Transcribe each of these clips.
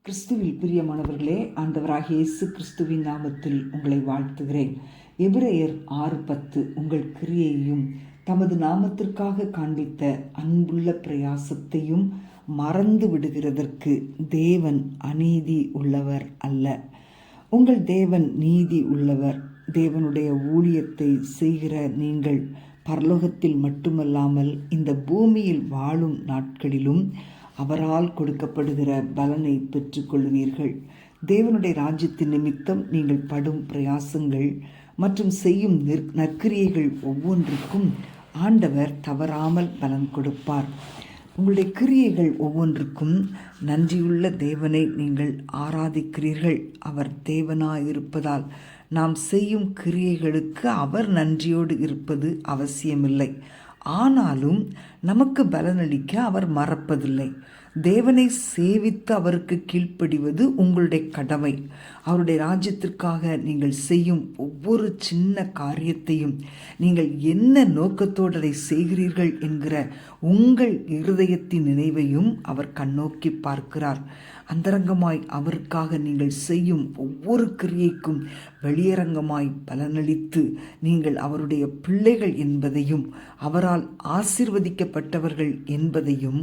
கிறிஸ்துவில் பிரியமானவர்களே, ஆண்டவராகிய இயேசு கிறிஸ்துவின் நாமத்தில் உங்களை வாழ்த்துகிறேன். எபிரெயர் 6:10 உங்கள் கிரியையையும் தமது நாமத்திற்காக காண்பித்த அன்புள்ள பிரயாசத்தையும் மறந்து விடுகிறதற்கு தேவன் அநீதி உள்ளவர் அல்ல. உங்கள் தேவன் நீதி உள்ளவர். தேவனுடைய ஊழியத்தை செய்கிற நீங்கள் பரலோகத்தில் மட்டுமல்லாமல் இந்த பூமியில் வாழும் நாட்களிலும் அவரால் கொடுக்கப்படுகிற பலனை பெற்றுக்கொள்வீர்கள். தேவனுடைய ராஜ்யத்தின் நிமித்தம் நீங்கள் படும் பிரயாசங்கள் மற்றும் செய்யும் நற்கிரியைகள் ஒவ்வொன்றுக்கும் ஆண்டவர் தவறாமல் பலன் கொடுப்பார். உங்களுடைய கிரியைகள் ஒவ்வொன்றுக்கும் நன்றியுள்ள தேவனை நீங்கள் ஆராதிக்கிறீர்கள். அவர் தேவனாயிருப்பதால் நாம் செய்யும் கிரியைகளுக்கு அவர் நன்றியோடு இருப்பது அவசியமில்லை. ஆனாலும் நமக்கு பலனளிக்க அவர் மறப்பதில்லை. தேவனை சேவித்து அவருக்கு கீழ்ப்படிவது உங்களுடைய கடமை. அவருடைய ராஜ்யத்திற்காக நீங்கள் செய்யும் ஒவ்வொரு சின்ன காரியத்தையும் நீங்கள் என்ன நோக்கத்தோடு அதை செய்கிறீர்கள் என்கிற உங்கள் இருதயத்தின் நினைவையும் அவர் கண்ணோக்கி பார்க்கிறார். அந்தரங்கமாய் அவருக்காக நீங்கள் செய்யும் ஒவ்வொரு கிரியைக்கும் வெளியரங்கமாய் பலனளித்து நீங்கள் அவருடைய பிள்ளைகள் என்பதையும் அவரால் ஆசீர்வதிக்கப்பட்டவர்கள் என்பதையும்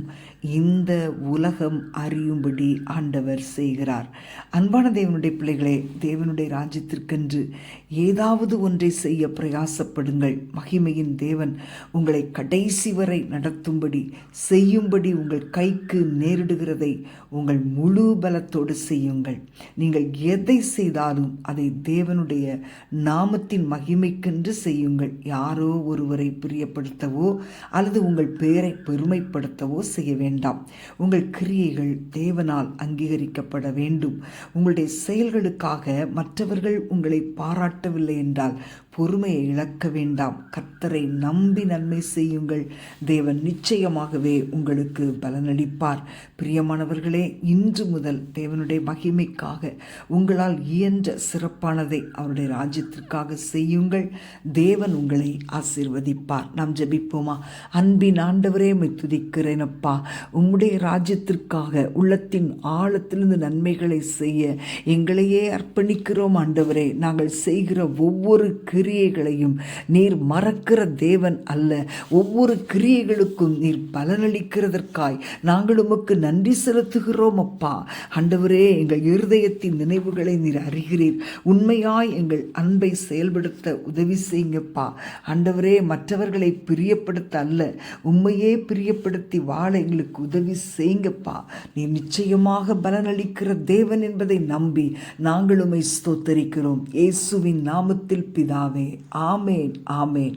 இந்த உலகம் அறியும்படி ஆண்டவர் செய்கிறார். அன்பான தேவனுடைய பிள்ளைகளே, தேவனுடைய ராஜ்யத்திற்கென்று ஏதாவது ஒன்றை செய்ய பிரயாசப்படுங்கள். மகிமையின் தேவன் உங்களை கடைசி வரை நடத்தும்படி செய்யும்படி உங்கள் கைக்கு நேரிடுகிறதை உங்கள் முழு பலத்தோடு செய்யுங்கள். நீங்கள் எதை செய்தாலும் அதை தேவனுடைய நாமத்தின் மகிமைக்கென்று செய்யுங்கள். யாரோ ஒருவரை பிரியப்படுத்தவோ அல்லது உங்கள் பெயரை பெருமைப்படுத்தவோ செய்ய வேண்டாம். உங்கள் கிரியைகள் தேவனால் அங்கீகரிக்கப்பட வேண்டும். உங்களுடைய செயல்களுக்காக மற்றவர்கள் உங்களை பாராட்டவில்லை என்றால் பொறுமையை இழக்க வேண்டாம். கர்த்தரை நம்பி நன்மை செய்யுங்கள். தேவன் நிச்சயமாகவே உங்களுக்கு பலனளிப்பார். பிரியமானவர்களே, இன்று முதல் தேவனுடைய மகிமைக்காக உங்களால் இயன்ற சிறப்பானதை அவருடைய ராஜ்யத்திற்காக செய்யுங்கள். தேவன் உங்களை ஆசீர்வதிப்பார். நாம் ஜெபிப்போமா? அன்பின் ஆண்டவரே, உம்மை துதிக்கிறேனப்பா. உம்முடைய ராஜ்யத்திற்காக உள்ளத்தின் ஆழத்திலிருந்து நன்மைகளை செய்ய எங்களையே அர்ப்பணிக்கிறோம். ஆண்டவரே, நாங்கள் செய்கிற ஒவ்வொரு கிரியைகளையும் நீர் மறக்கிற தேவன் அல்ல. ஒவ்வொரு கிரியைகளுக்கும் நீர் பலனளிக்கிறதற்காய் நாங்கள் உமக்கு நன்றி செலுத்துகிறோம் அப்பா. ஆண்டவரே, எங்கள் இருதயத்தின் நினைவுகளை நீர் அறிகிறீர். உண்மையாய் எங்கள் அன்பை செயல்படுத்த உதவி செய்யுங்கப்பா. ஆண்டவரே, மற்றவர்களை பிரியப்படுத்த அல்ல, உண்மையே பிரியப்படுத்தி வாழ எங்களுக்கு உதவி செய்யுங்கப்பா. நீர் நிச்சயமாக பலனளிக்கிற தேவன் என்பதை நம்பி நாங்கள் உம்மை ஸ்தோத்தரிக்கிறோம். இயேசுவின் நாமத்தில் பிதாவே, ஆமேன், ஆமேன்.